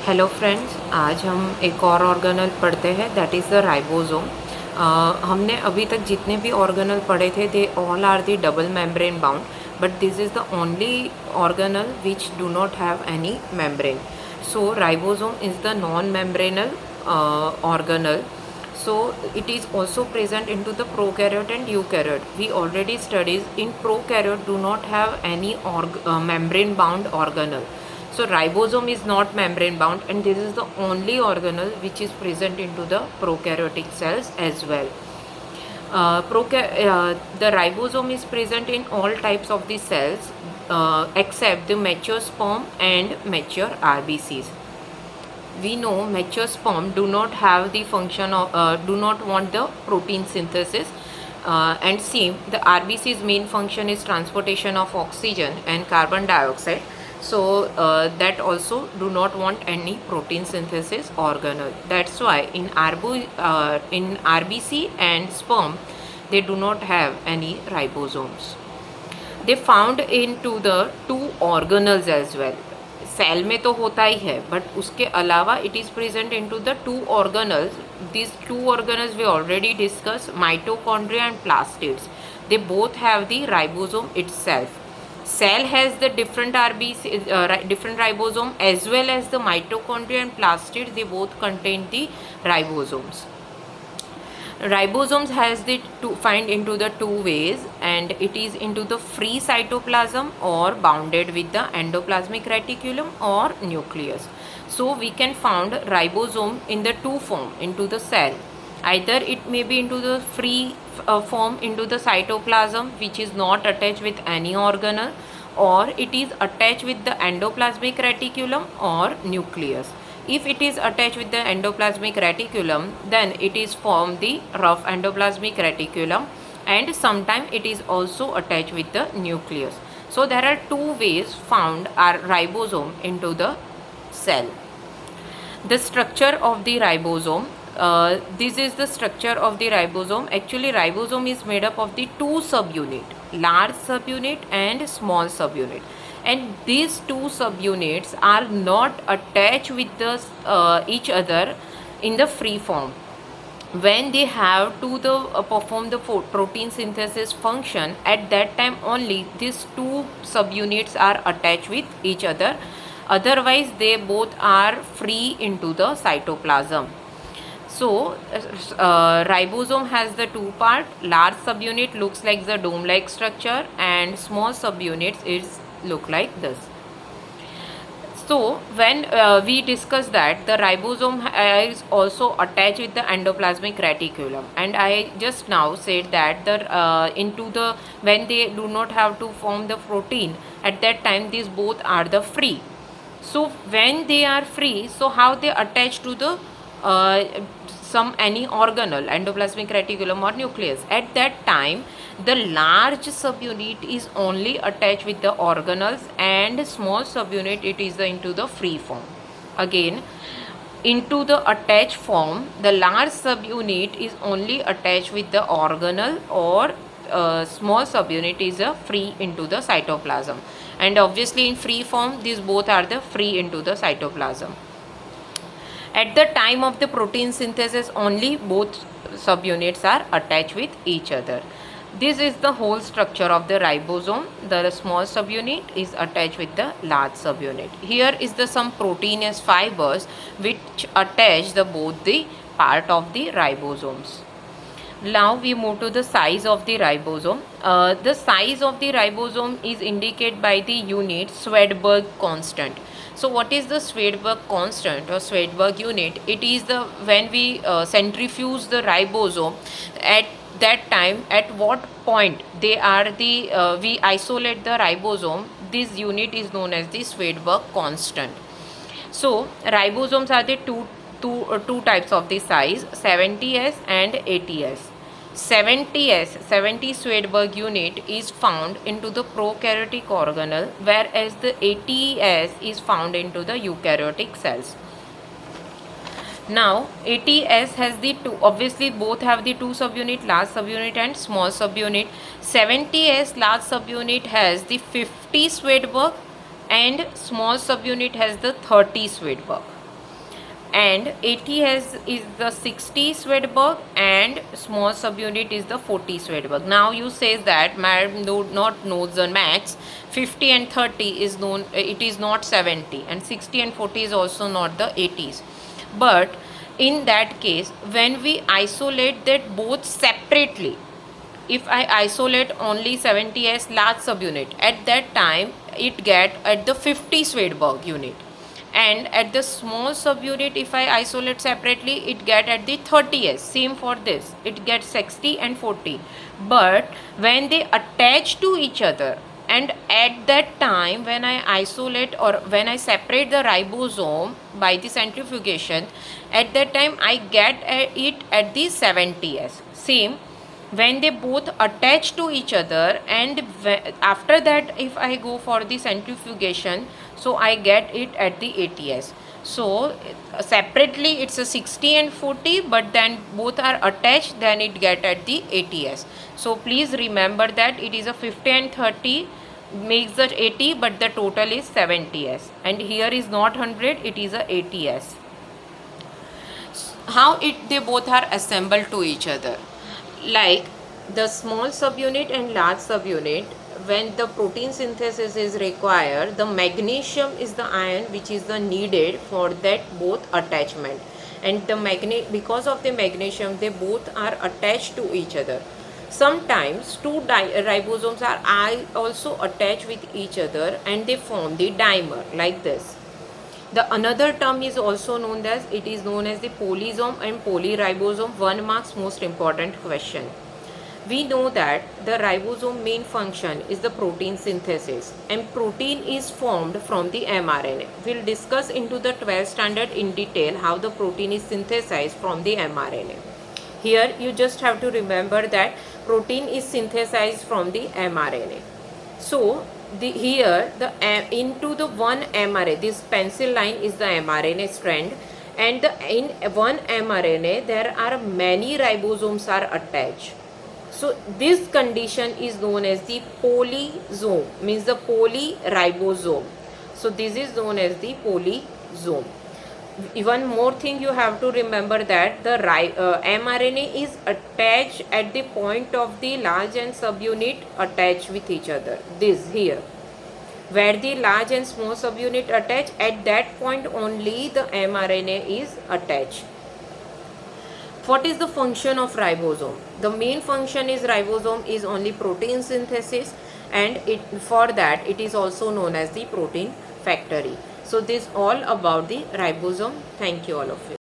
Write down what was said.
Hello friends, आज हम एक और ऑर्गेनल पढ़ते हैं, दैट इज़ द राइबोसोम। हमने अभी तक जितने भी ऑर्गेनल पढ़े थे they all are the double membrane bound, but this is the only organelle which do not have any membrane. So ribosome is the non membranal organelle. So it is also present into the prokaryote and eukaryote. We already studied in prokaryote do not have any membrane bound organelle. So ribosome is not membrane bound, and this is the only organelle which is present into the prokaryotic cells as well. The ribosome is present in all types of the cells except the mature sperm and mature RBCs. We know mature sperm do not have the function of do not want the protein synthesis, and same the RBC's main function is transportation of oxygen and carbon dioxide. So that also do not want any protein synthesis organelle. That's why in RBC and sperm they do not have any ribosomes. They found into the two organelles as well. Cell में तो होता ही है, but उसके अलावा it is present into the two organelles. This two organelles we already discuss, mitochondria and plastids. They both have the ribosome itself. Cell has the different RBC, different ribosome, as well as the mitochondria and plastids. They both contain the ribosomes. Ribosomes has the find into the two ways, and it is into the free cytoplasm or bounded with the endoplasmic reticulum or nucleus. So we can found ribosome in the two form into the cell. Either it may be into the free form into the cytoplasm, which is not attached with any organelle, or it is attached with the endoplasmic reticulum or nucleus. If it is attached with the endoplasmic reticulum, then it is form the rough endoplasmic reticulum, and sometimes it is also attached with the nucleus. So there are two ways found are ribosome into the cell. The structure of the ribosome. This is the structure of the ribosome. Actually, ribosome is made up of the two subunit, large subunit and small subunit. And these two subunits are not attached with the each other in the free form. When they have to perform the protein synthesis function, at that time only these two subunits are attached with each other. Otherwise, they both are free into the cytoplasm. So, ribosome has the two part. Large subunit looks like the dome-like structure, and small subunits is look like this. So when we discuss that the ribosome is also attached with the endoplasmic reticulum, and I just now said that the into the when they do not have to form the protein, at that time these both are the free. So when they are free, so how they attach to the some any organelle, endoplasmic reticulum or nucleus? At that time the large subunit is only attached with the organelles, and small subunit it is into the free form. Again, into the attached form, the large subunit is only attached with the organelle, or small subunit is a free into the cytoplasm. And obviously in free form these both are the free into the cytoplasm. At the time of the protein synthesis only both subunits are attached with each other. This is the whole structure of the ribosome. The small subunit is attached with the large subunit. Here is the some proteinous fibers which attach the both the part of the ribosomes. Now we move to the size of the ribosome. The size of the ribosome is indicated by the unit Swedberg constant. So what is the Swedberg constant or Swedberg unit? It is the when we centrifuge the ribosome, at that time at what point they are the we isolate the ribosome, this unit is known as the Swedberg constant. So ribosomes are the two types of the size, 70s and 80s. 70s, 70 Swedberg unit is found into the prokaryotic organelle, whereas the 80s is found into the eukaryotic cells. Now 80s has the two, obviously both have the two subunit, large subunit and small subunit. 70s large subunit has the 50 Swedberg, and small subunit has the 30 Swedberg. and AT is the 60 Swedberg and small subunit is the 40 Swedberg. Now you says that madam do not knows the max. 50 and 30 is known, it is not 70, and 60 and 40 is also not the 80s. But in that case, when we isolate that both separately, if I isolate only 70s large subunit, at that time it get at the 50 Swedberg unit, and at the small subunit if I isolate separately it get at the 30s. Same for this, it gets 60 and 40. But when they attach to each other, and at that time when I isolate or when I separate the ribosome by the centrifugation, at that time I get it at the 70s. Same when they both attach to each other, and after that if I go for the centrifugation, so I get it at the 80s. So separately it's a 60 and 40, but then both are attached, then it get at the 80s. So please remember that it is a 50 and 30 makes the 80, but the total is 70s, and here is not 100, it is a 80s. How they both are assembled to each other? Like the small subunit and large subunit, when the protein synthesis is required, the magnesium is the ion which is the needed for that both attachment, and the because of the magnesium they both are attached to each other. Sometimes two ribosomes are also attached with each other and they form the dimer like this. The another term is also known as, it is known as the polysome and polyribosome. 1 marks most important question. We know that the ribosome main function is the protein synthesis, and protein is formed from the mRNA. We'll discuss into the 12th standard in detail how the protein is synthesized from the mRNA. Here you just have to remember that protein is synthesized from the mRNA. So here into the one mRNA, this pencil line is the mRNA strand, and in one mRNA there are many ribosomes are attached. So this condition is known as the polysome, means the polyribosome. So this is known as the polysome. One more thing you have to remember, that the mRNA is attached at the point of the large and subunit attached with each other. This here, where the large and small subunit attach, at that point only the mRNA is attached. What is the function of ribosome? The main function is ribosome is only protein synthesis, and for that it is also known as the protein factory. So this all about the ribosome. Thank you all of you.